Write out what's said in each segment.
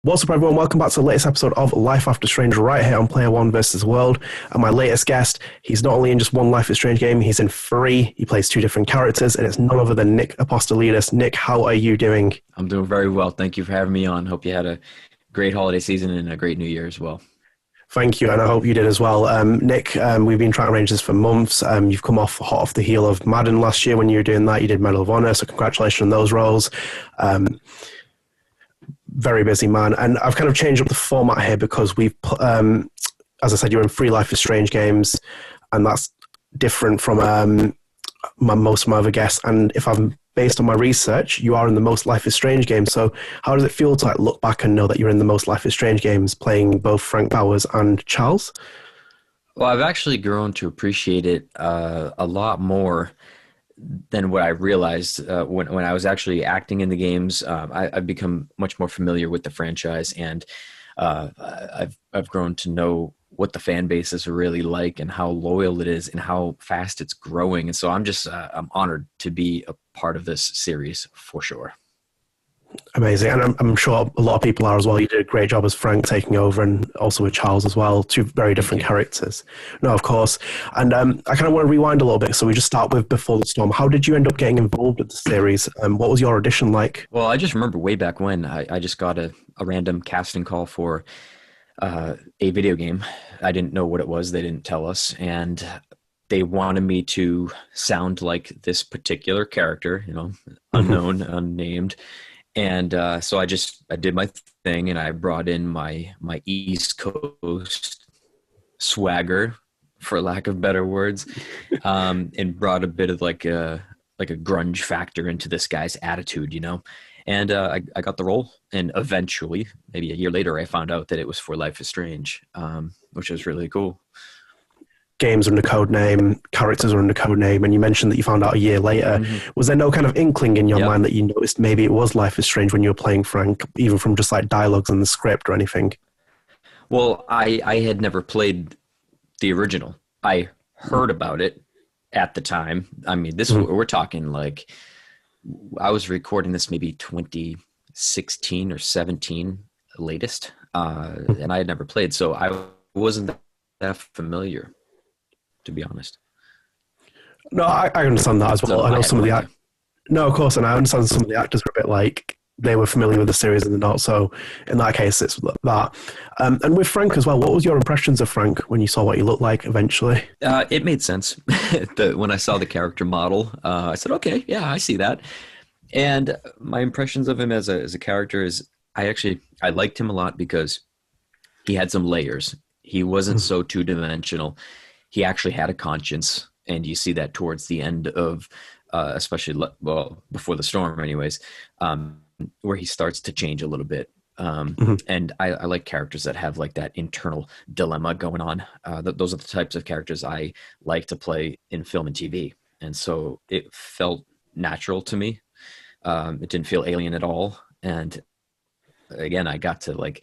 What's up, everyone? Welcome back to the latest episode of Life After Strange right here on Player One versus World. And my latest guest, he's not only in just one Life is Strange game, he's in three. He plays two different characters, and it's none other than Nick Apostolides. Nick, how are you doing? I'm doing very well. Thank you for having me on. Hope you had a great holiday season and a great new year as well. Thank you, and I hope you did as well. Nick, we've been trying to arrange this for months. You've come hot off the heel of Madden last year when you were doing that. You did Medal of Honor, so congratulations on those roles. Very busy man, and I've kind of changed up the format here because we've put, as I said, you're in three Life is Strange games, and that's different from most of my other guests. And if I'm based on my research, you are in the most Life is Strange games. So how does it feel to look back and know that you're in the most Life is Strange games, playing both Frank Bowers and Charles? Well, I've actually grown to appreciate it a lot more than what I realized when I was actually acting in the games. I've become much more familiar with the franchise, and I've grown to know what the fan base is really like and how loyal it is and how fast it's growing. And so I'm honored to be a part of this series for sure. Amazing. And I'm sure a lot of people are as well. You did a great job as Frank taking over, and also with Charles as well. Two very different characters. No, of course. And I kind of want to rewind a little bit. So we just start with Before the Storm. How did you end up getting involved with the series? What was your audition like? Well, I just remember way back when I just got a random casting call for a video game. I didn't know what it was. They didn't tell us. And they wanted me to sound like this particular character, unknown, unnamed. And so I did my thing, and I brought in my East Coast swagger, for lack of better words, and brought a bit of like a grunge factor into this guy's attitude, And I got the role, and eventually, maybe a year later, I found out that it was for Life is Strange, which was really cool. Games are under code name, characters are under code name, and you mentioned that you found out a year later. Mm-hmm. Was there no kind of inkling in your mind that you noticed maybe it was Life is Strange when you were playing Frank, even from just like dialogues in the script or anything? Well, I had never played the original. I heard about it at the time. I mean, we're talking like, I was recording this maybe 2016 or 17 latest, and I had never played, so I wasn't that familiar, to be honest. No, I understand that as well. I know some of the no, of course, and I understand some of the actors are a bit like they were familiar with the series and they're not. So in that case, it's that. And with Frank as well, what was your impressions of Frank when you saw what he looked like eventually? It made sense. When I saw the character model, I said, okay, yeah, I see that. And my impressions of him as a character is I liked him a lot because he had some layers. He wasn't so two-dimensional. He actually had a conscience, and you see that towards the end of, especially, Before the Storm anyways, where he starts to change a little bit. And I like characters that have like that internal dilemma going on. Those are the types of characters I like to play in film and TV. And so it felt natural to me. It didn't feel alien at all. And again, I got to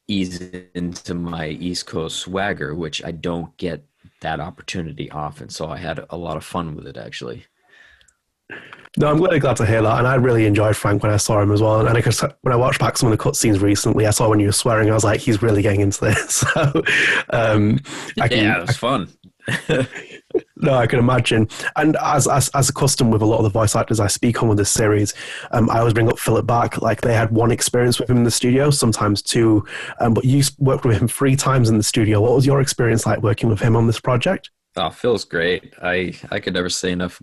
ease into my East Coast swagger, which I don't get that opportunity often. So I had a lot of fun with it, actually. No, I'm really glad to hear that. And I really enjoyed Frank when I saw him as well. And when I watched back some of the cutscenes recently, I saw when you were swearing, I was like, he's really getting into this. So, it was fun. No, I can imagine. And as a custom with a lot of the voice actors I speak on with this series, I always bring up Philip Bache. Like, they had one experience with him in the studio, sometimes two, but you worked with him 3 times in the studio. What was your experience like working with him on this project? Oh, Phil's great. I could never say enough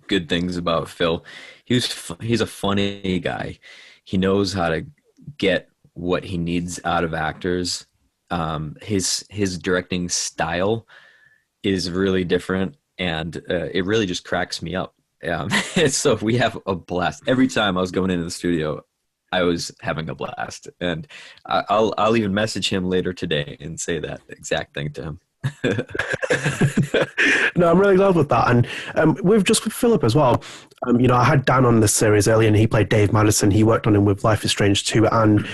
good things about Phil. He's a funny guy. He knows how to get what he needs out of actors. His directing style is really different, and it really just cracks me up. So we have a blast. Every time I was going into the studio, I was having a blast, and I'll even message him later today and say that exact thing to him. No, I'm really glad with that. And with Philip as well, I had Dan on this series earlier, and he played Dave Madison. He worked on him with Life is Strange 2 and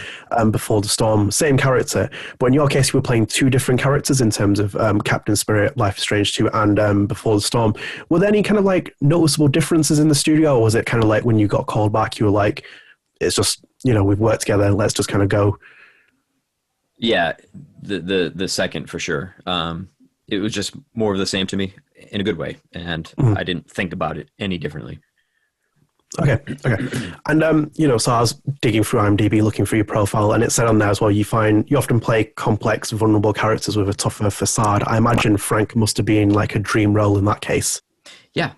Before the Storm, same character. But in your case, you were playing 2 different characters in terms of Captain Spirit, Life is Strange 2, and Before the Storm. Were there any kind of like noticeable differences in the studio, or was it kind of like when you got called back, you were like, it's just we've worked together, let's just kind of go. Yeah, the second for sure. It was just more of the same to me in a good way, and I didn't think about it any differently. Okay. And, so I was digging through IMDb, looking through your profile, and it said on there as well, you often play complex, vulnerable characters with a tougher facade. I imagine Frank must have been like a dream role in that case. Yeah.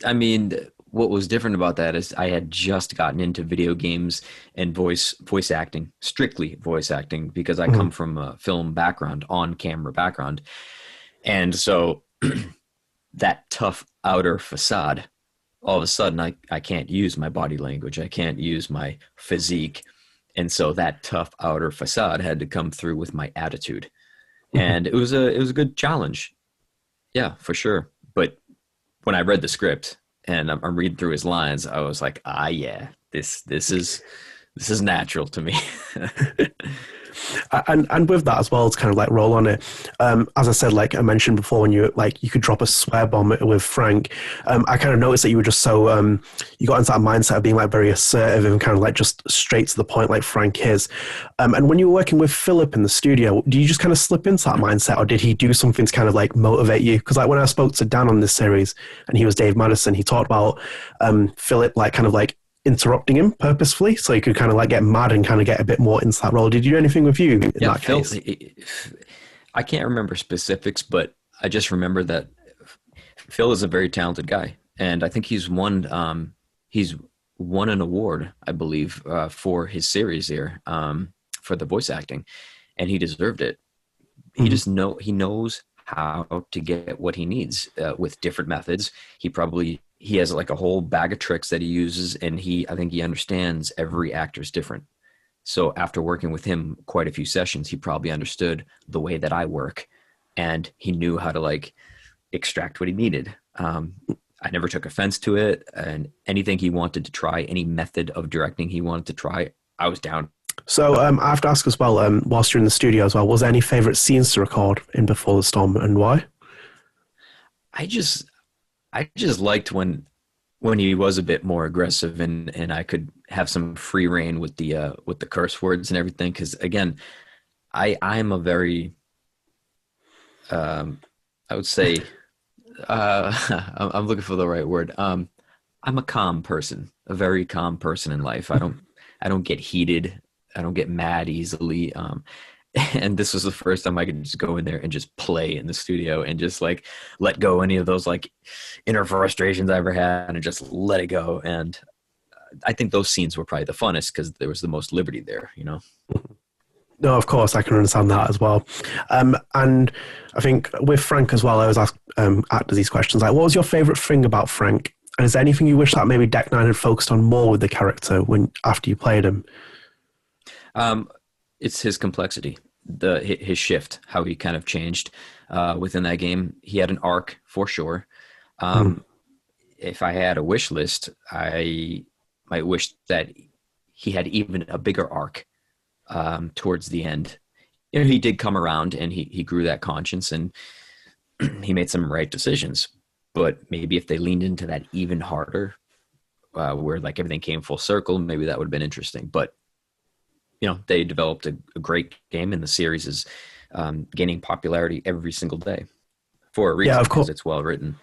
I mean, what was different about that is I had just gotten into video games and voice acting, strictly voice acting, because I come from a film background, on-camera background. And so that tough outer facade, all of a sudden I can't use my body language. I can't use my physique. And so that tough outer facade had to come through with my attitude. And it was a good challenge. Yeah, for sure. But when I read the script and I'm reading through his lines, I was like, yeah, this is natural to me. And with that as well, to kind of like roll on it, as I said, like I mentioned before, when you could drop a swear bomb with Frank, I kind of noticed that you were just so you got into that mindset of being like very assertive and kind of like just straight to the point, like Frank is. And when you were working with Philip in the studio, do you just kind of slip into that mindset, or did he do something to kind of like motivate you? Because like when I spoke to Dan on this series, and he was Dave Madison, he talked about Philip like kind of like interrupting him purposefully so he could kind of like get mad and kind of get a bit more into that role. Did you do anything with you in that case? I can't remember specifics, but I just remember that Phil is a very talented guy, and I think he's won an award, I believe, for his series here, for the voice acting, and he deserved it. He he knows how to get what he needs with different methods. He has like a whole bag of tricks that he uses, and I think he understands every actor's different. So after working with him quite a few sessions, he probably understood the way that I work, and he knew how to like extract what he needed. I never took offense to it, and anything he wanted to try, any method of directing he wanted to try, I was down. So I have to ask as well, whilst you're in the studio as well, was there any favourite scenes to record in Before the Storm, and why? I just liked when he was a bit more aggressive, and I could have some free reign with the curse words and everything. Because again, I'm a very I would say I'm looking for the right word. I'm a calm person, a very calm person in life. I don't get heated. I don't get mad easily. And this was the first time I could just go in there and just play in the studio and just like let go any of those like inner frustrations I ever had and just let it go. And I think those scenes were probably the funnest because there was the most liberty there, you know? No, of course, I can understand that as well. And I think with Frank as well, I was asked actors these questions like, what was your favourite thing about Frank? And is there anything you wish that maybe Deck 9 had focused on more with the character after you played him? It's his complexity, his shift, how he kind of changed within that game. He had an arc for sure. If I had a wish list, I might wish that he had even a bigger arc towards the end. You know, he did come around and he grew that conscience and he made some right decisions. But maybe if they leaned into that even harder, where like everything came full circle, maybe that would have been interesting. But you know, they developed a great game, and the series is gaining popularity every single day for a reason. Yeah, of course, because it's well written.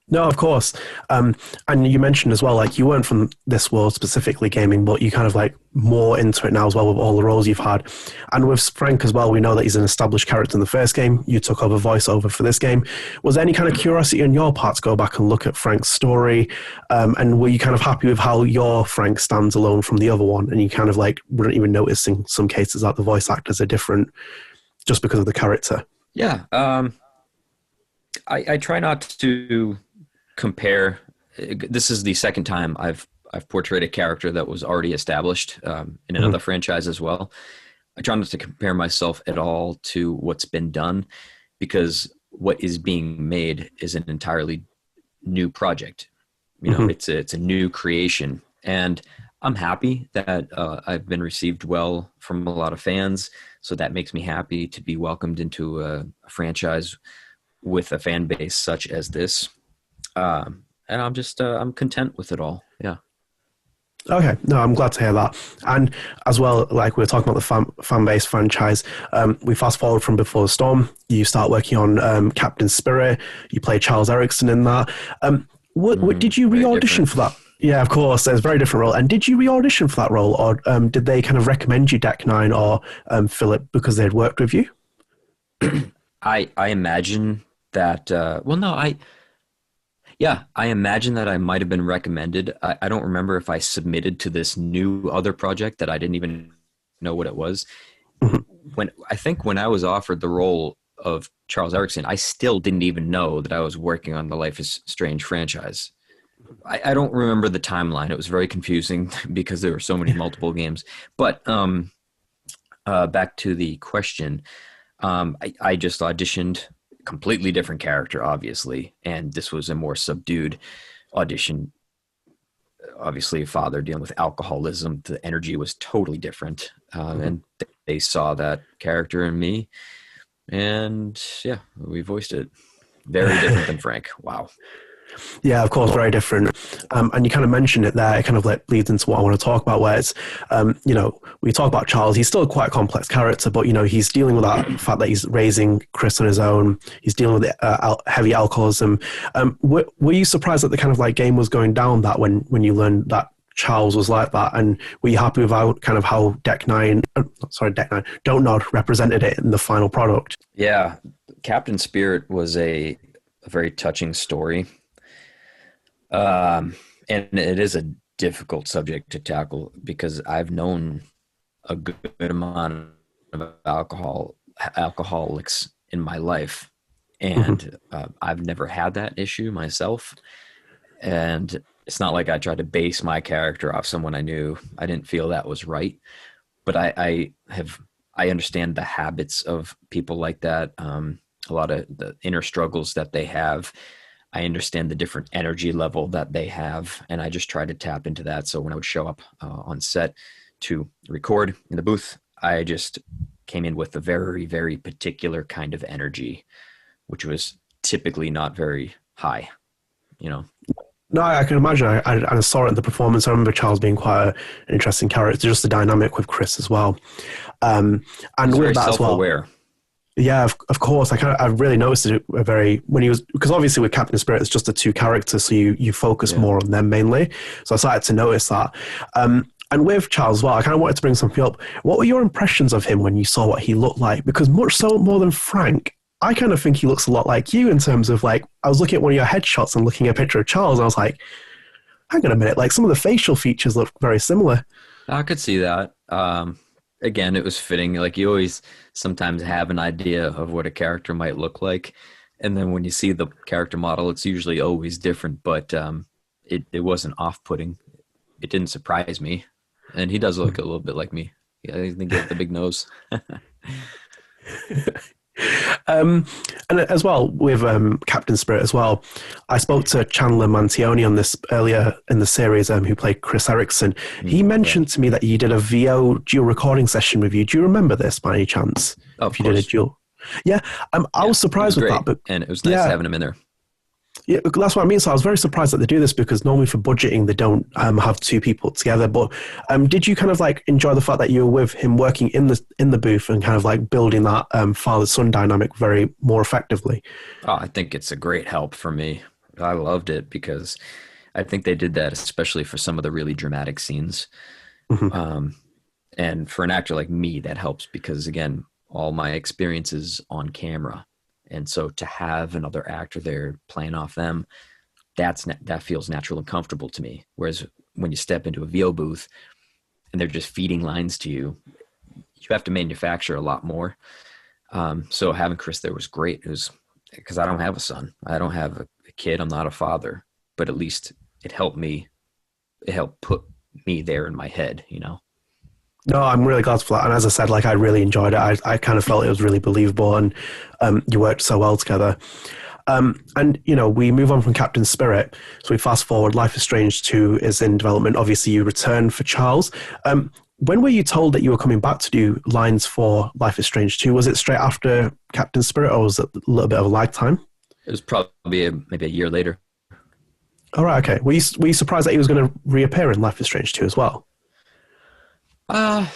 No, of course. And you mentioned as well, like you weren't from this world specifically gaming, but you kind of like more into it now as well with all the roles you've had. And with Frank as well, we know that he's an established character in the first game. You took over voiceover for this game. Was there any kind of curiosity on your part to go back and look at Frank's story? And were you kind of happy with how your Frank stands alone from the other one? And you kind of like wouldn't even notice in some cases that the voice actors are different just because of the character? Yeah. I try not to compare. This is the second time I've portrayed a character that was already established in another franchise as well. I try not to compare myself at all to what's been done, because what is being made is an entirely new project. You know, it's a new creation, and I'm happy that I've been received well from a lot of fans. So that makes me happy to be welcomed into a franchise with a fan base such as this. And I'm just, I'm content with it all. Yeah. Okay, no, I'm glad to hear that. And as well, like we were talking about the fan base franchise, we fast forward from Before the Storm. You start working on Captain Spirit. You play Charles Eriksen in that. What did you Very re-audition different. for that? Yeah, of course, it's a very different role. And did you re-audition for that role, or did they kind of recommend you Deck Nine or Philip because they'd worked with you? I imagine that. Well, no, I imagine that I might have been recommended. I don't remember if I submitted to this new other project that I didn't even know what it was. Mhm. When I was offered the role of Charles Eriksen, I still didn't even know that I was working on the Life is Strange franchise. I don't remember the timeline. It was very confusing because there were so many multiple games. But back to the question, I just auditioned, completely different character, obviously, and this was a more subdued audition. Obviously, a father dealing with alcoholism, the energy was totally different, and they saw that character in me, and yeah, we voiced it. Very different than Frank. Wow. Yeah, of course, very different. And you kind of mentioned it there. It kind of like leads into what I want to talk about, where it's, we talk about Charles. He's still quite a complex character, but, he's dealing with that fact that he's raising Chris on his own. He's dealing with heavy alcoholism. Were you surprised that the kind of like game was going down that when you learned that Charles was like that? And were you happy with how Dontnod represented it in the final product? Yeah, Captain Spirit was a very touching story. And it is a difficult subject to tackle because I've known a good amount of alcoholics in my life, and I've never had that issue myself. And it's not like I tried to base my character off someone I knew. I didn't feel that was right, but I understand the habits of people like that. A lot of the inner struggles that they have. I understand the different energy level that they have, and I just try to tap into that. So when I would show up on set to record in the booth, I just came in with a very, very particular kind of energy, which was typically not very high, No, I can imagine. I saw it in the performance. I remember Charles being quite an interesting character, just the dynamic with Chris as well. And He's with very that as well. self-aware. Yeah, of course. I really noticed it when he was, because obviously with Captain Spirit, it's just the two characters, so you focus more on them mainly. So I started to notice that. And with Charles as well, I kind of wanted to bring something up. What were your impressions of him when you saw what he looked like? Because much so more than Frank, I kind of think he looks a lot like you in terms of like, I was looking at one of your headshots and looking at a picture of Charles, and I was like, hang on a minute, like some of the facial features look very similar. I could see that. Again, it was fitting. Like you always sometimes have an idea of what a character might look like. And then when you see the character model, it's usually always different, but it wasn't off-putting. It didn't surprise me. And he does look a little bit like me. Yeah, I think he has the big nose. And as well with Captain Spirit as well, I spoke to Chandler Mantione on this earlier in the series, who played Chris Eriksen. He mentioned to me that he did a VO dual recording session with you. Do you remember this by any chance? Oh, if you did a dual, yeah. I was surprised with that, but and it was nice having him in there. Yeah, that's what I mean. So I was very surprised that they do this because normally for budgeting they don't have two people together. But did you kind of like enjoy the fact that you were with him working in the booth and kind of like building that father-son dynamic very more effectively? Oh, I think it's a great help for me. I loved it because I think they did that especially for some of the really dramatic scenes. And for an actor like me, that helps because again, all my experiences on camera. And so to have another actor there playing off them, that feels natural and comfortable to me. Whereas when you step into a VO booth and they're just feeding lines to you, you have to manufacture a lot more. So having Chris there was great. It was because I don't have a son. I don't have a kid. I'm not a father, but at least it helped me. It helped put me there in my head, No, I'm really glad for that. And as I said, like I really enjoyed it. I kind of felt it was really believable, and you worked so well together. And we move on from Captain Spirit, so we fast forward. Life is Strange 2 is in development. Obviously, you return for Charles. When were you told that you were coming back to do lines for Life is Strange 2? Was it straight after Captain Spirit, or was it a little bit of a lag time? It was probably maybe a year later. All right, okay. Were you surprised that he was going to reappear in Life is Strange 2 as well? Uh,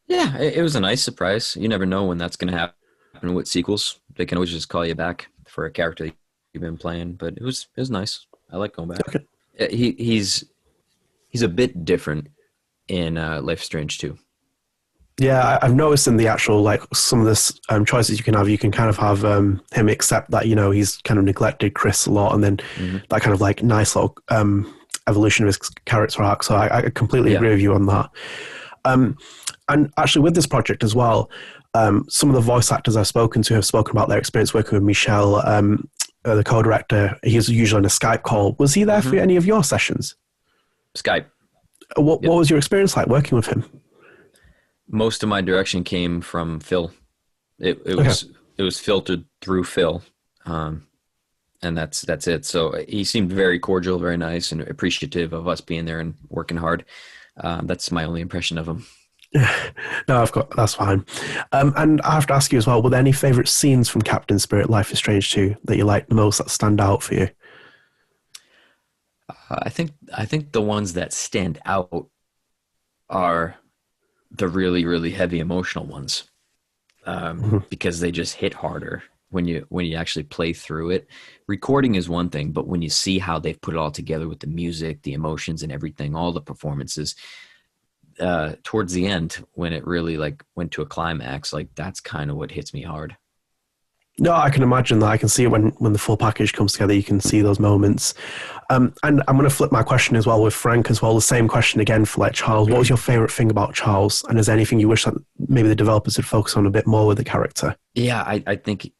yeah, it was a nice surprise. You never know when that's going to happen with sequels. They can always just call you back for a character that you've been playing, but it was nice. I like going back. Okay. He's a bit different in Life is Strange 2. Yeah, I've noticed in the actual, like, some of this choices you can kind of have him accept that, you know, he's kind of neglected Chris a lot, and then that kind of like nice little evolution of his character arc. So I completely agree with you on that. And actually with this project as well, some of the voice actors I've spoken to have spoken about their experience working with Michel, the co-director. He's usually on a Skype call. Was he there for any of your sessions? Skype. What was your experience like working with him? Most of my direction came from Phil. It was filtered through Phil, and that's it. So he seemed very cordial, very nice, and appreciative of us being there and working hard. That's my only impression of him. No, I've got that's fine. And I have to ask you as well: were there any favorite scenes from Captain Spirit Life is Strange 2 that you like the most, that stand out for you? I think the ones that stand out are the really, really heavy emotional ones, because they just hit harder when you actually play through it. Recording is one thing, but when you see how they've put it all together with the music, the emotions, and everything, all the performances, towards the end, when it really like went to a climax, like that's kind of what hits me hard. No, I can imagine that. I can see it when the full package comes together. You can see those moments. And I'm going to flip my question as well with Frank as well. The same question again for like Charles. What was your favorite thing about Charles? And is there anything you wish that maybe the developers would focus on a bit more with the character? Yeah, I think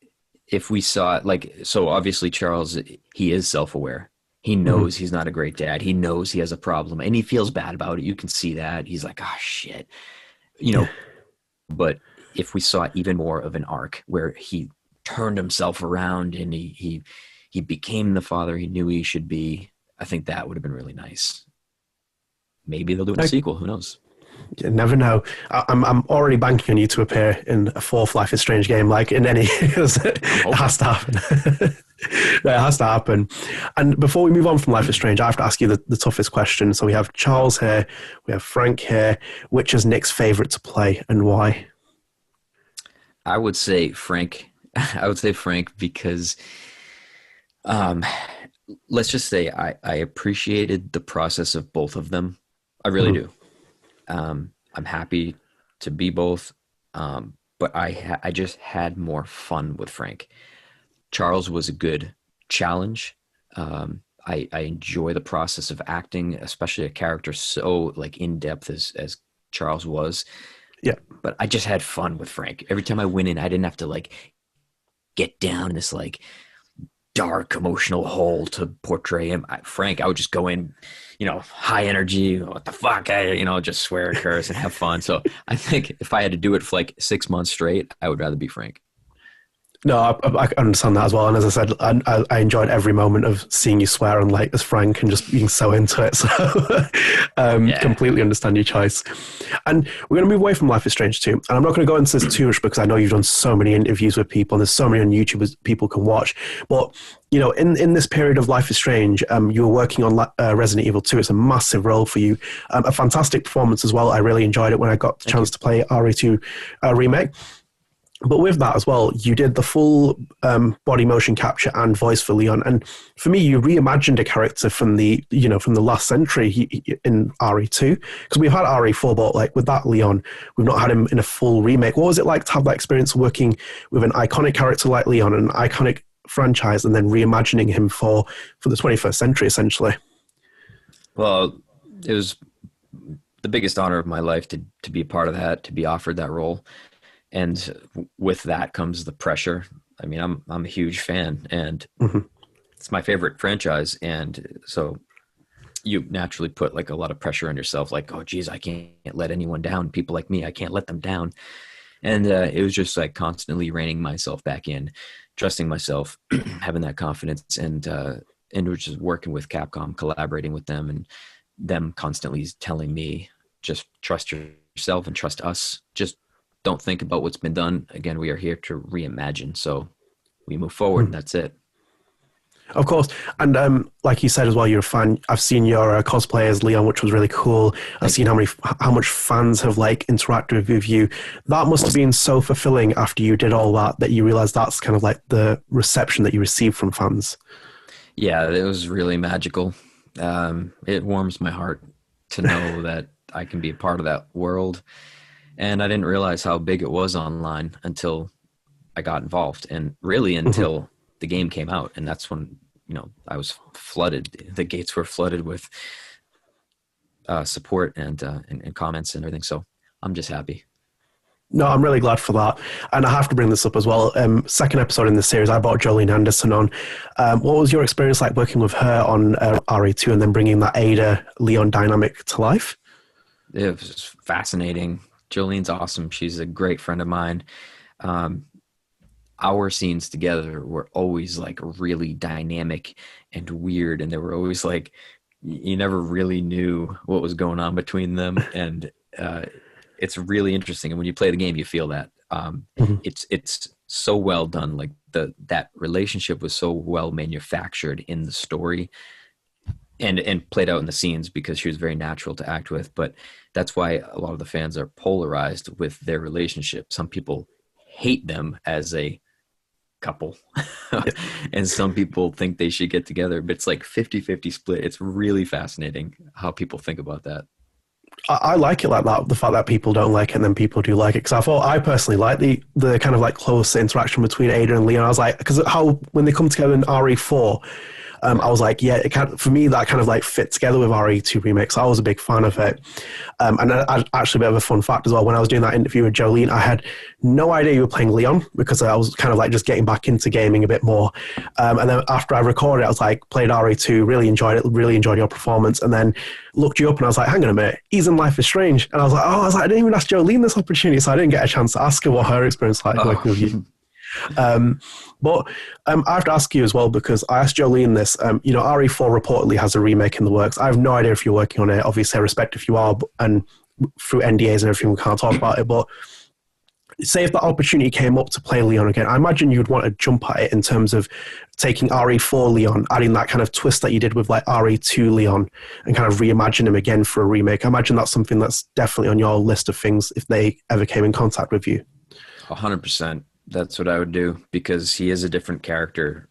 if we saw it, like, so obviously Charles, he is self-aware. He knows he's not a great dad. He knows he has a problem and he feels bad about it. You can see that. He's like, oh shit, you know, but if we saw even more of an arc where he turned himself around and he became the father he knew he should be, I think that would have been really nice. Maybe they'll do a sequel. Who knows? You never know. I'm already banking on you to appear in a fourth Life is Strange game, like in any. It has to happen. It has to happen. And before we move on from Life is Strange, I have to ask you the toughest question. So we have Charles here, we have Frank here. Which is Nick's favorite to play and why? I would say Frank. I would say Frank because, let's just say I appreciated the process of both of them. I really do. I'm happy to be both, but I just had more fun with Frank. Charles was a good challenge. I enjoy the process of acting, especially a character so like in depth as Charles was. Yeah. But I just had fun with Frank. Every time I went in, I didn't have to like get down in this like dark emotional hole to portray him. Frank, I would just go in, you know, high energy, what the fuck, just swear and curse and have fun. So I think if I had to do it for like 6 months straight, I would rather be Frank. No, I understand that as well. And as I said, I enjoyed every moment of seeing you swear and like as Frank and just being so into it. So completely understand your choice. And we're going to move away from Life is Strange 2. And I'm not going to go into this too much because I know you've done so many interviews with people and there's so many on YouTube as people can watch. But, you know, in this period of Life is Strange, you were working on Resident Evil 2. It's a massive role for you. A fantastic performance as well. I really enjoyed it when I got the chance to play RE2 remake. But with that as well, you did the full body motion capture and voice for Leon. And for me, you reimagined a character from the last century in RE2. Because we've had RE4, but like with that Leon, we've not had him in a full remake. What was it like to have that experience working with an iconic character like Leon, an iconic franchise, and then reimagining him for the 21st century, essentially? Well, it was the biggest honor of my life to be a part of that, to be offered that role. And with that comes the pressure. I mean, I'm a huge fan, and it's my favorite franchise. And so you naturally put like a lot of pressure on yourself, like, oh, geez, I can't let anyone down. People like me, I can't let them down. And it was just like constantly reining myself back in, trusting myself, having that confidence, and just working with Capcom, collaborating with them, and them constantly telling me, just trust yourself and trust us. Just don't think about what's been done. Again, we are here to reimagine. So we move forward, and that's it. Of course. And like you said as well, you're a fan. I've seen your cosplay as Leon, which was really cool. I've Thank seen you. how much fans have like interacted with you. That must have been so fulfilling after you did all that, that you realize that's kind of like the reception that you received from fans. Yeah, it was really magical. It warms my heart to know that I can be a part of that world. And I didn't realize how big it was online until I got involved, and really Mhm. until the game came out. And that's when, I was flooded. The gates were flooded with support and comments and everything. So I'm just happy. No, I'm really glad for that. And I have to bring this up as well. Second episode in the series, I brought Jolene Andersen on. What was your experience like working with her on RE2 and then bringing that Ada Leon dynamic to life? It was fascinating. Jolene's awesome. She's a great friend of mine. Um, our scenes together were always like really dynamic and weird, and they were always like you never really knew what was going on between them. And it's really interesting, and when you play the game you feel that. Mhm. It's so well done. Like that relationship was so well manufactured in the story and played out in the scenes, because she was very natural to act with. But that's why a lot of the fans are polarized with their relationship. Some people hate them as a couple and some people think they should get together, but it's like 50-50 split. It's really fascinating how people think about that. I like it like that, the fact that people don't like it and then people do like it. Because I personally like the kind of like close interaction between Ada and Leon. I was like, because how when they come together in RE4, I Right. was like, yeah, for me, that kind of like fit together with RE2 Remake. So I was a big fan of it. And actually, a bit of a fun fact as well, when I was doing that interview with Jolene, I had no idea you were playing Leon because I was kind of like just getting back into gaming a bit more. And then after I recorded it, I was like, played RE2, really enjoyed it, really enjoyed your performance. And then looked you up and I was like, hang on a minute, he's in Life is Strange. And I didn't even ask Jolene this opportunity, so I didn't get a chance to ask her what her experience like working with you. Oh. Um, but I have to ask you as well, because I asked Jolene this. RE4 reportedly has a remake in the works. I have no idea if you're working on it. Obviously, I respect if you are, and through NDAs and everything, we can't talk about it. But say if the opportunity came up to play Leon again, I imagine you'd want to jump at it in terms of taking RE4 Leon, adding that kind of twist that you did with like RE2 Leon, and kind of reimagine him again for a remake. I imagine that's something that's definitely on your list of things if they ever came in contact with you. 100%. That's what I would do, because he is a different character.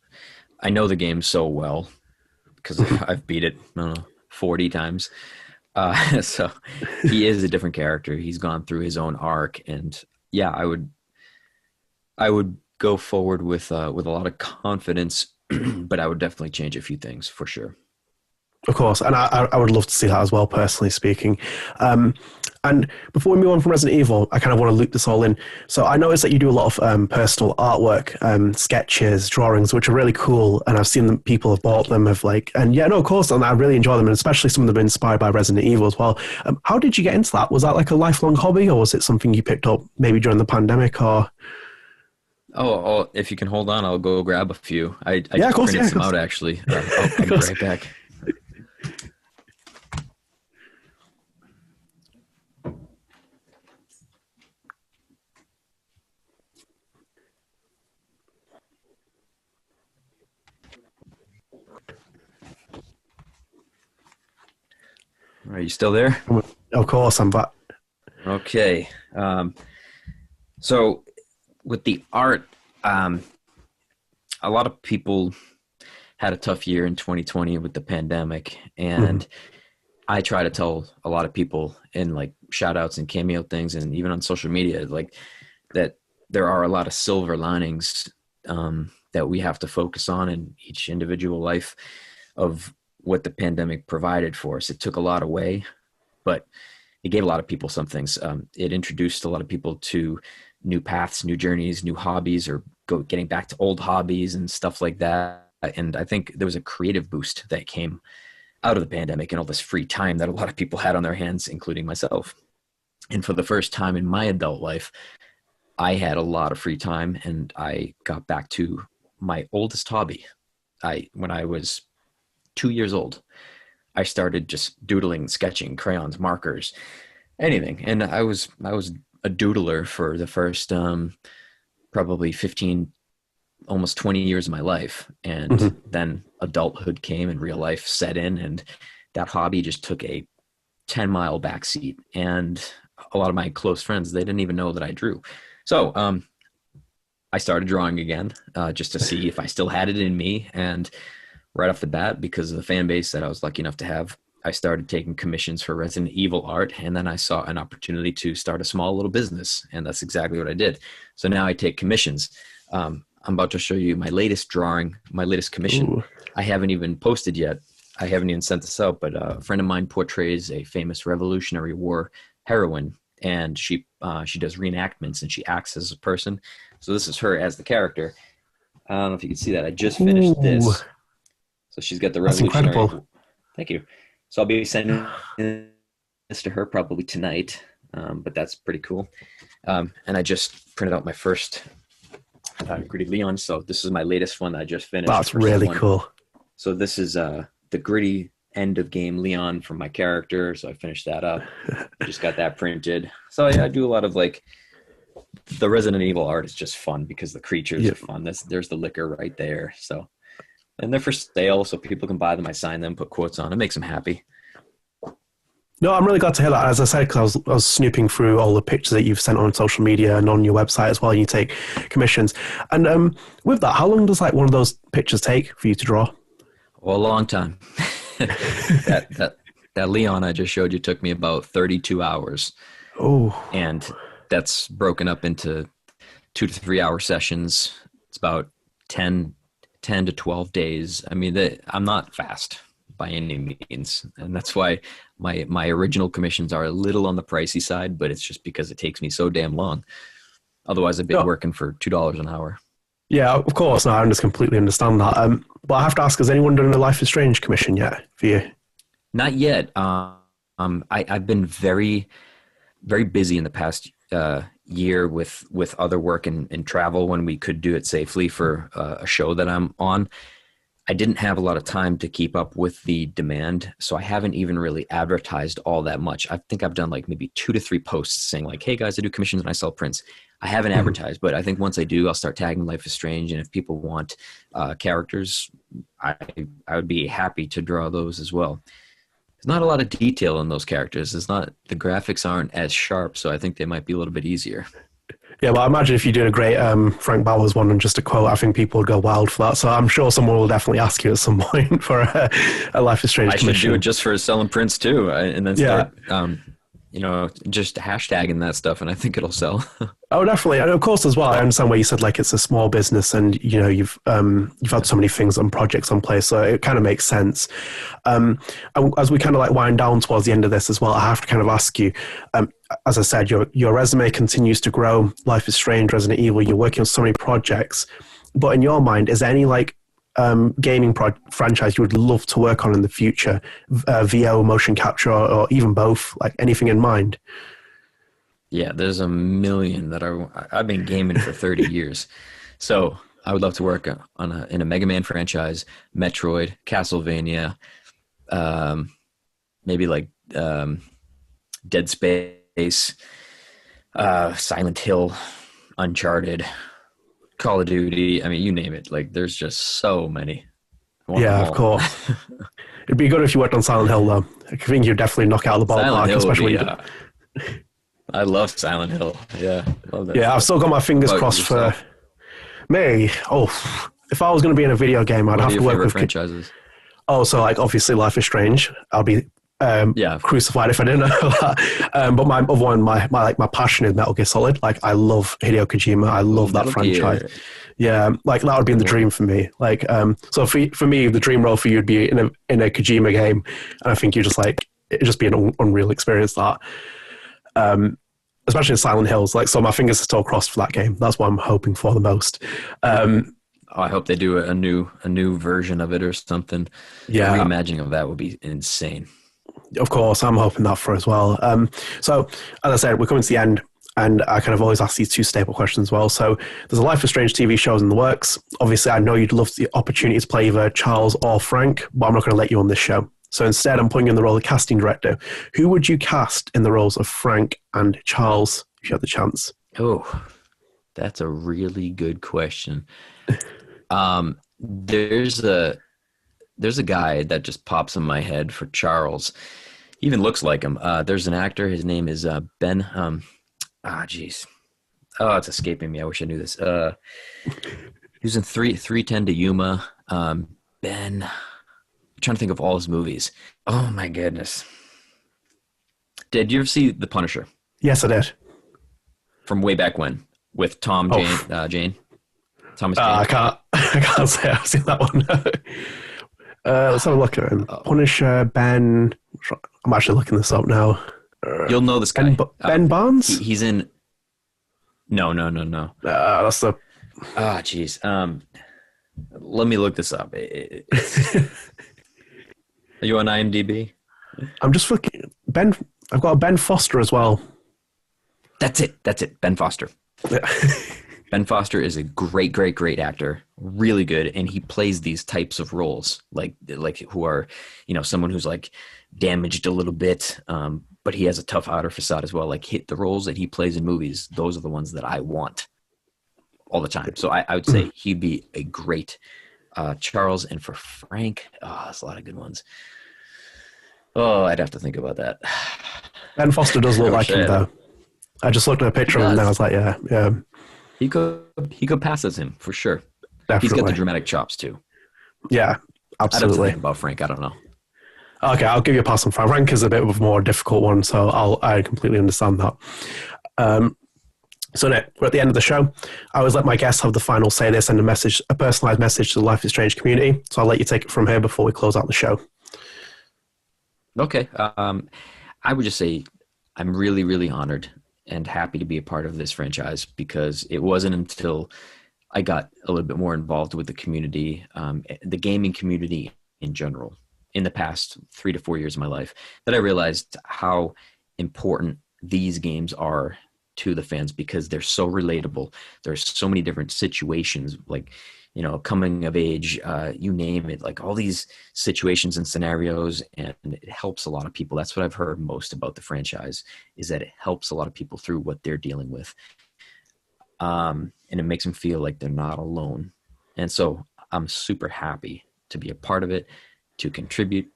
I know the game so well because I've beat it, I don't know, 40 times. So he is a different character. He's gone through his own arc, and yeah, I would go forward with a lot of confidence, but I would definitely change a few things for sure. Of course, and I would love to see that as well, personally speaking. And before we move on from Resident Evil, I kind of want to loop this all in. So I noticed that you do a lot of personal artwork, sketches, drawings, which are really cool. And I've seen them, people have bought them, and yeah, no, of course, and I really enjoy them, and especially some of them are inspired by Resident Evil as well. How did you get into that? Was that like a lifelong hobby, or was it something you picked up maybe during the pandemic, or? Oh, if you can hold on, I'll go grab a few. I Yeah, of just course, printed yeah, of some course. out actually. I'll Of be course. right back. Are you still there? Of course, I'm back. Okay. So with the art, a lot of people had a tough year in 2020 with the pandemic, Mhm. and I try to tell a lot of people in like shout outs and cameo things and even on social media, like that there are a lot of silver linings that we have to focus on in each individual life of what the pandemic provided for us. It took a lot away, but it gave a lot of people some things. It introduced a lot of people to new paths, new journeys, new hobbies, or getting back to old hobbies and stuff like that. And I think there was a creative boost that came out of the pandemic and all this free time that a lot of people had on their hands, including myself. And for the first time in my adult life, I had a lot of free time, and I got back to my oldest hobby. When I was 2 years old, I started just doodling, sketching, crayons, markers, anything. And I was a doodler for the first probably 15 almost 20 years of my life. And then adulthood came and real life set in, and that hobby just took a 10-mile backseat. And a lot of my close friends, they didn't even know that I drew. So I started drawing again, just to see if I still had it in me. And right off the bat, because of the fan base that I was lucky enough to have, I started taking commissions for Resident Evil art. And then I saw an opportunity to start a small little business. And that's exactly what I did. So now I take commissions. I'm about to show you my latest drawing, my latest commission. Ooh. I haven't even posted yet. I haven't even sent this out, but a friend of mine portrays a famous Revolutionary War heroine, and she does reenactments, and she acts as a person. So this is her as the character. I don't know if you can see that. I just finished this. So she's got the Revolutionary. That's incredible. Thank you. So I'll be sending this to her probably tonight, but that's pretty cool. And I just printed out my first gritty Leon. So this is my latest one that I just finished. That's really cool. So this is the gritty end of game Leon from my character. So I finished that up. I just got that printed. So I do a lot of like, the Resident Evil art is just fun because the creatures are fun. There's the liquor right there. So, and they're for sale, so people can buy them. I sign them, put quotes on. It makes them happy. No, I'm really glad to hear that. As I said, because I was snooping through all the pictures that you've sent on social media and on your website as well, and you take commissions. And with that, how long does like one of those pictures take for you to draw? Well, a long time. that Leon I just showed you took me about 32 hours. Oh. And that's broken up into 2 to 3 hour sessions. It's about 10 to 12 days. I mean, I'm not fast by any means. And that's why my original commissions are a little on the pricey side, but it's just because it takes me so damn long. Otherwise, I've been working for $2 an hour. Yeah, of course. No, I just completely understand that. But I have to ask, has anyone done a Life is Strange commission yet for you? Not yet. I've been very, very busy in the past year with other work and travel when we could do it safely for a show that I'm on. I didn't have a lot of time to keep up with the demand, so I haven't even really advertised all that much. I think I've done like maybe 2 to 3 posts saying like, hey guys, I do commissions and I sell prints. I haven't advertised, but I think once I do, I'll start tagging Life is Strange. And if people want characters, I would be happy to draw those as well. There's not a lot of detail in those characters. The graphics aren't as sharp, so I think they might be a little bit easier. Yeah, well, I imagine if you did a great Frank Bowers one and just a quote, I think people would go wild for that. So I'm sure someone will definitely ask you at some point for a Life is Strange commission. I should do it just for selling prints too, and then start, just hashtagging that stuff, and I think it'll sell. Oh, definitely. And of course, as well, I understand where you said like it's a small business and, you know, you've had so many things and projects on play, so it kind of makes sense. And as we kind of like wind down towards the end of this as well, I have to kind of ask you, as I said, your resume continues to grow. Life is Strange, Resident Evil, you're working on so many projects. But in your mind, is there any like gaming franchise you would love to work on in the future? VO, motion capture, or even both, like anything in mind? Yeah, there's a million that I've been gaming for 30 years. So I would love to work in a Mega Man franchise, Metroid, Castlevania, maybe like Dead Space, Silent Hill, Uncharted, Call of Duty. I mean, you name it. Like, there's just so many. Yeah, of course. It'd be good if you worked on Silent Hill, though. I think you'd definitely knock out of the ballpark, especially when you I love Silent Hill. Yeah, love that. Yeah, stuff. I've still got my fingers crossed for me. Oh, if I was going to be in a video game, I'd have to work with franchises. Oh, so like obviously Life is Strange. I'll be crucified if I didn't know that. But my other one, my passion is Metal Gear Solid. Like I love Hideo Kojima. I love that franchise. Gear. Yeah, like that would be the dream for me. Like, so for me, the dream role for you would be in a Kojima game, and I think you just like it'd just be an unreal experience. That, especially in Silent Hills. Like, so my fingers are still crossed for that game. That's what I'm hoping for the most. I hope they do a new version of it or something. Yeah, the reimagining of that would be insane. Of course, I'm hoping that for as well. So, as I said, we're coming to the end, and I kind of always ask these 2 staple questions as well. So, there's a Life is Strange TV shows in the works. Obviously, I know you'd love the opportunity to play either Charles or Frank, but I'm not going to let you on this show. So instead, I'm putting you in the role of casting director. Who would you cast in the roles of Frank and Charles if you had the chance? Oh, That's a really good question. There's a guy that just pops in my head for Charles. He even looks like him. There's an actor. His name is Ben. Jeez. Oh, it's escaping me. I wish I knew this. He was in 310 to Yuma. Ben. I'm trying to think of all his movies. Oh my goodness. Did you ever see The Punisher? Yes, I did. From way back when, with Thomas Jane. I can't say I've seen that one. Let's have a look at him. Punisher, Ben. I'm actually looking this up now. You'll know this guy. Ben Barnes? He's in. No. That's the. Jeez. Let me look this up. Are you on IMDb? I'm just looking. I've got a Ben Foster as well. That's it. Ben Foster. Yeah. Ben Foster is a great actor, really good, and he plays these types of roles, like who are, someone who's like damaged a little bit, but he has a tough outer facade as well. Like the roles that he plays in movies, those are the ones that I want all the time. So I would say he'd be a great Charles, and for Frank, that's a lot of good ones. Oh, I'd have to think about that. Ben Foster does look like him, though. I just looked at a picture of him and I was like, yeah. He could pass as him for sure. Definitely. He's got the dramatic chops too. Yeah, absolutely. I'd have to think about Frank. I don't know. Okay, I'll give you a pass on Frank. Frank is a bit of a more difficult one, so I completely understand that. So Nick, we're at the end of the show. I always let my guests have the final say. They send a personalized message to the Life is Strange community. So I'll let you take it from here before we close out the show. Okay. I would just say I'm really, really honored and happy to be a part of this franchise, because it wasn't until I got a little bit more involved with the community, the gaming community in general, in the past 3 to 4 years of my life, that I realized how important these games are to the fans, because they're so relatable. There's so many different situations, like, coming of age, you name it, like all these situations and scenarios, and it helps a lot of people. That's what I've heard most about the franchise, is that it helps a lot of people through what they're dealing with. And it makes them feel like they're not alone. And so I'm super happy to be a part of it, to contribute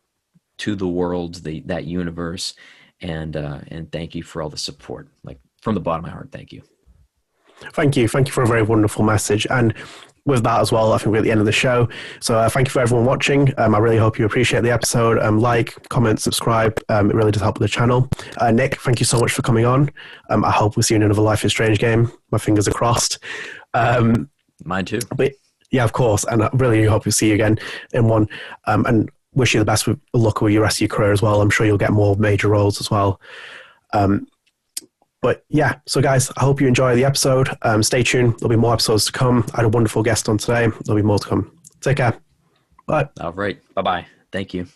to the world, that universe, and thank you for all the support. Like, from the bottom of my heart, thank you. Thank you for a very wonderful message. And with that as well, I think we're at the end of the show. So thank you for everyone watching. I really hope you appreciate the episode. Like, comment, subscribe. It really does help with the channel. Nick, thank you so much for coming on. I hope we'll see you in another Life is Strange game. My fingers are crossed. Mine too. But yeah, of course. And I really hope we'll see you again in one. And wish you the best with luck with your rest of your career as well. I'm sure you'll get more major roles as well. But yeah, so guys, I hope you enjoy the episode. Stay tuned. There'll be more episodes to come. I had a wonderful guest on today. There'll be more to come. Take care. Bye. All right. Bye-bye. Thank you.